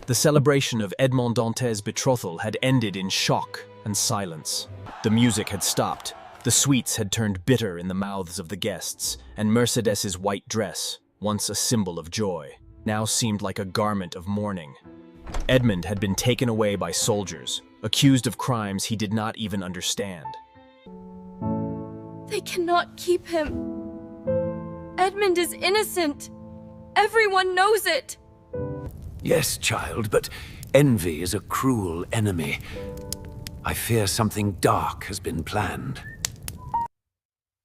The celebration of Edmond Dantes' betrothal had ended in shock and silence. The music had stopped, the sweets had turned bitter in the mouths of the guests, and Mercedes's white dress, once a symbol of joy, now seemed like a garment of mourning. Edmond had been taken away by soldiers, accused of crimes he did not even understand. They cannot keep him. Edmond is innocent. Everyone knows it. Yes, child, but envy is a cruel enemy. I fear something dark has been planned.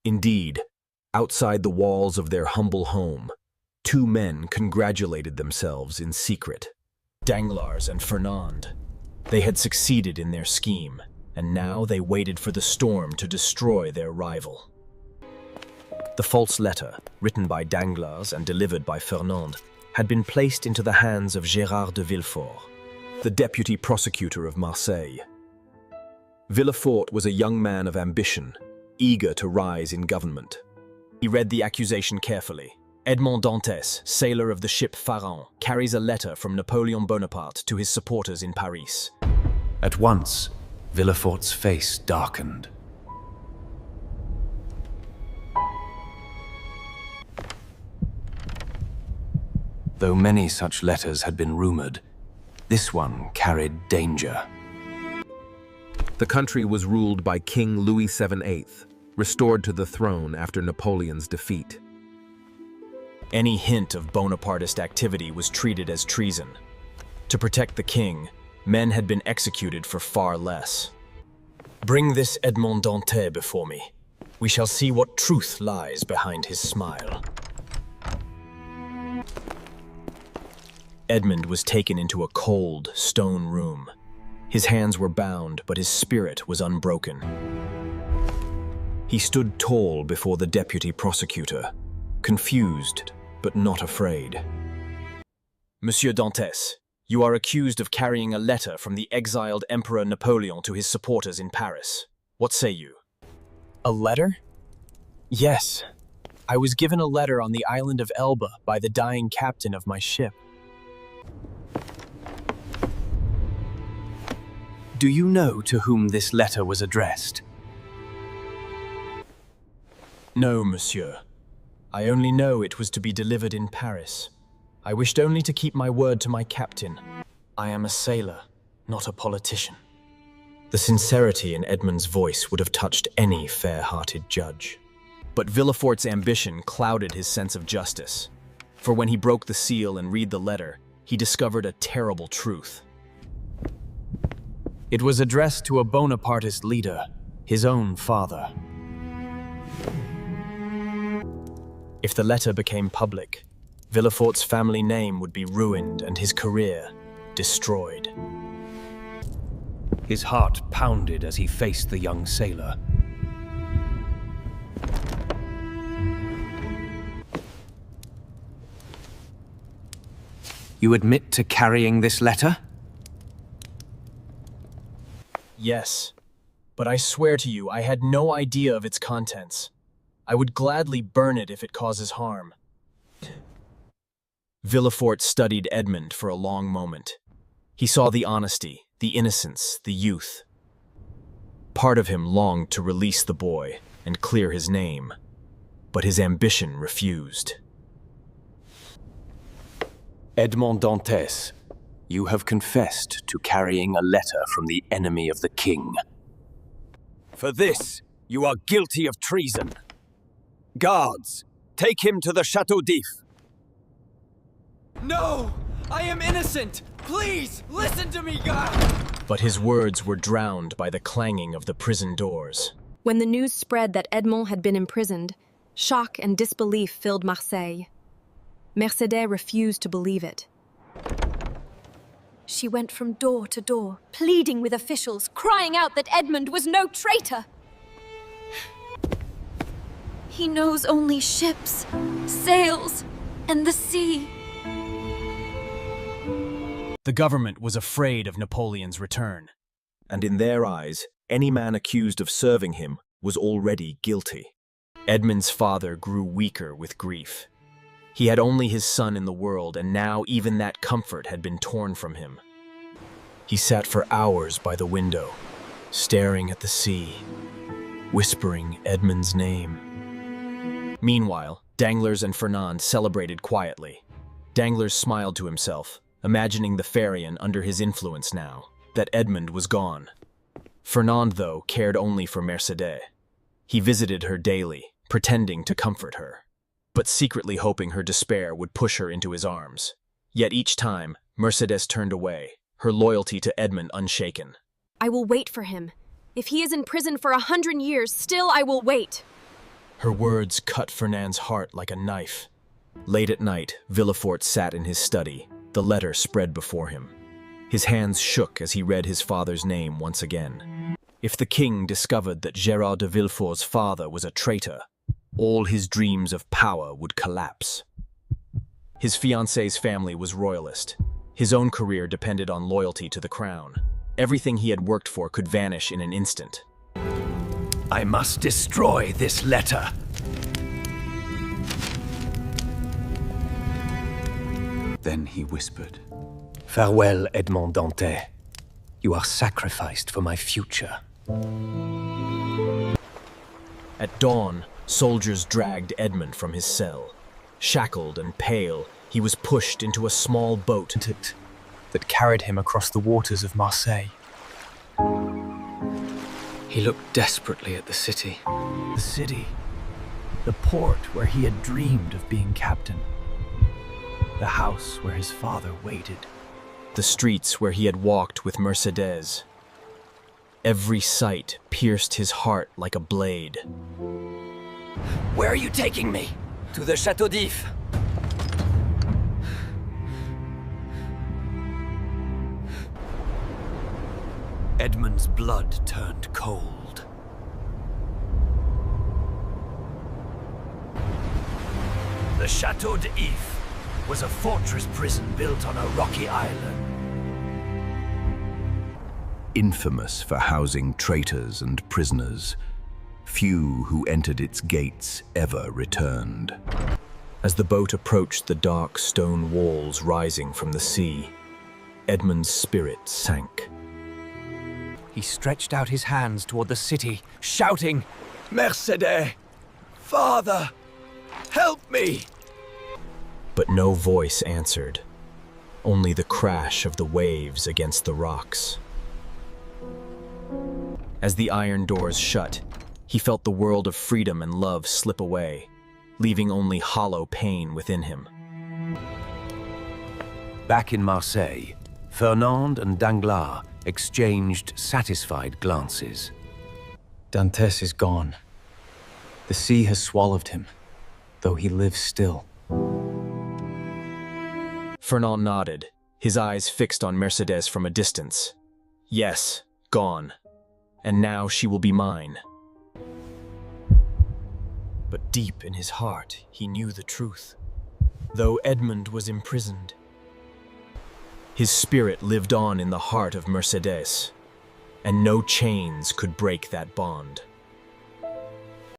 Indeed, outside the walls of their humble home, two men congratulated themselves in secret. Danglars and Fernand. They had succeeded in their scheme, and now they waited for the storm to destroy their rival. The false letter, written by Danglars and delivered by Fernand, had been placed into the hands of Gérard de Villefort, the deputy prosecutor of Marseille. Villefort was a young man of ambition, eager to rise in government. He read the accusation carefully. Edmond Dantes, sailor of the ship Pharaon, carries a letter from Napoleon Bonaparte to his supporters in Paris. At once, Villefort's face darkened. Though many such letters had been rumored, this one carried danger. The country was ruled by King Louis VIII, restored to the throne after Napoleon's defeat. Any hint of Bonapartist activity was treated as treason. To protect the king, men had been executed for far less. Bring this Edmond Dantes before me. We shall see what truth lies behind his smile. Edmond was taken into a cold, stone room. His hands were bound, but his spirit was unbroken. He stood tall before the deputy prosecutor, confused but not afraid. Monsieur Dantes, you are accused of carrying a letter from the exiled Emperor Napoleon to his supporters in Paris. What say you? A letter? Yes. I was given a letter on the island of Elba by the dying captain of my ship. Do you know to whom this letter was addressed? No, monsieur. I only know it was to be delivered in Paris. I wished only to keep my word to my captain. I am a sailor, not a politician. The sincerity in Edmond's voice would have touched any fair-hearted judge. But Villefort's ambition clouded his sense of justice. For when he broke the seal and read the letter, he discovered a terrible truth. It was addressed to a Bonapartist leader, his own father. If the letter became public, Villefort's family name would be ruined and his career destroyed. His heart pounded as he faced the young sailor. You admit to carrying this letter? Yes, but I swear to you I had no idea of its contents. I would gladly burn it if it causes harm. Villefort studied Edmond for a long moment. He saw the honesty, the innocence, the youth. Part of him longed to release the boy and clear his name, but his ambition refused. Edmond Dantes, you have confessed to carrying a letter from the enemy of the king. For this, you are guilty of treason. Guards, take him to the Château d'If. No! I am innocent! Please, listen to me, God! But his words were drowned by the clanging of the prison doors. When the news spread that Edmond had been imprisoned, shock and disbelief filled Marseille. Mercédès refused to believe it. She went from door to door, pleading with officials, crying out that Edmond was no traitor. He knows only ships, sails, and the sea. The government was afraid of Napoleon's return, and in their eyes, any man accused of serving him was already guilty. Edmond's father grew weaker with grief. He had only his son in the world, and now even that comfort had been torn from him. He sat for hours by the window, staring at the sea, whispering Edmund's name. Meanwhile, Danglars and Fernand celebrated quietly. Danglars smiled to himself, imagining the Pharian under his influence now, that Edmund was gone. Fernand, though, cared only for Mercedes. He visited her daily, pretending to comfort her, but secretly hoping her despair would push her into his arms. Yet each time, Mercedes turned away, her loyalty to Edmund unshaken. I will wait for him. If he is in prison for 100 years, still I will wait. Her words cut Fernand's heart like a knife. Late at night, Villefort sat in his study, the letter spread before him. His hands shook as he read his father's name once again. If the king discovered that Gérard de Villefort's father was a traitor, all his dreams of power would collapse. His fiancée's family was royalist. His own career depended on loyalty to the crown. Everything he had worked for could vanish in an instant. I must destroy this letter. Then he whispered, Farewell, Edmond Dantès. You are sacrificed for my future. At dawn, soldiers dragged Edmund from his cell. Shackled and pale, he was pushed into a small boat that carried him across the waters of Marseille. He looked desperately at the city. the city, the port where he had dreamed of being captain, the house where his father waited, the streets where he had walked with Mercedes. Every sight pierced his heart like a blade. Where are you taking me? To the Château d'If. Edmund's blood turned cold. The Château d'If was a fortress prison built on a rocky island. infamous for housing traitors and prisoners. Few who entered its gates ever returned. As the boat approached the dark stone walls rising from the sea, Edmund's spirit sank. He stretched out his hands toward the city, shouting, "Mercedes! Father! Help me!" But no voice answered, only the crash of the waves against the rocks. As the iron doors shut, he felt the world of freedom and love slip away, leaving only hollow pain within him. Back in Marseille, Fernand and Danglars exchanged satisfied glances. Dantès is gone. The sea has swallowed him, though he lives still. Fernand nodded, his eyes fixed on Mercedes from a distance. Yes, gone. And now she will be mine. But deep in his heart, he knew the truth. Though Edmund was imprisoned, his spirit lived on in the heart of Mercedes, and no chains could break that bond.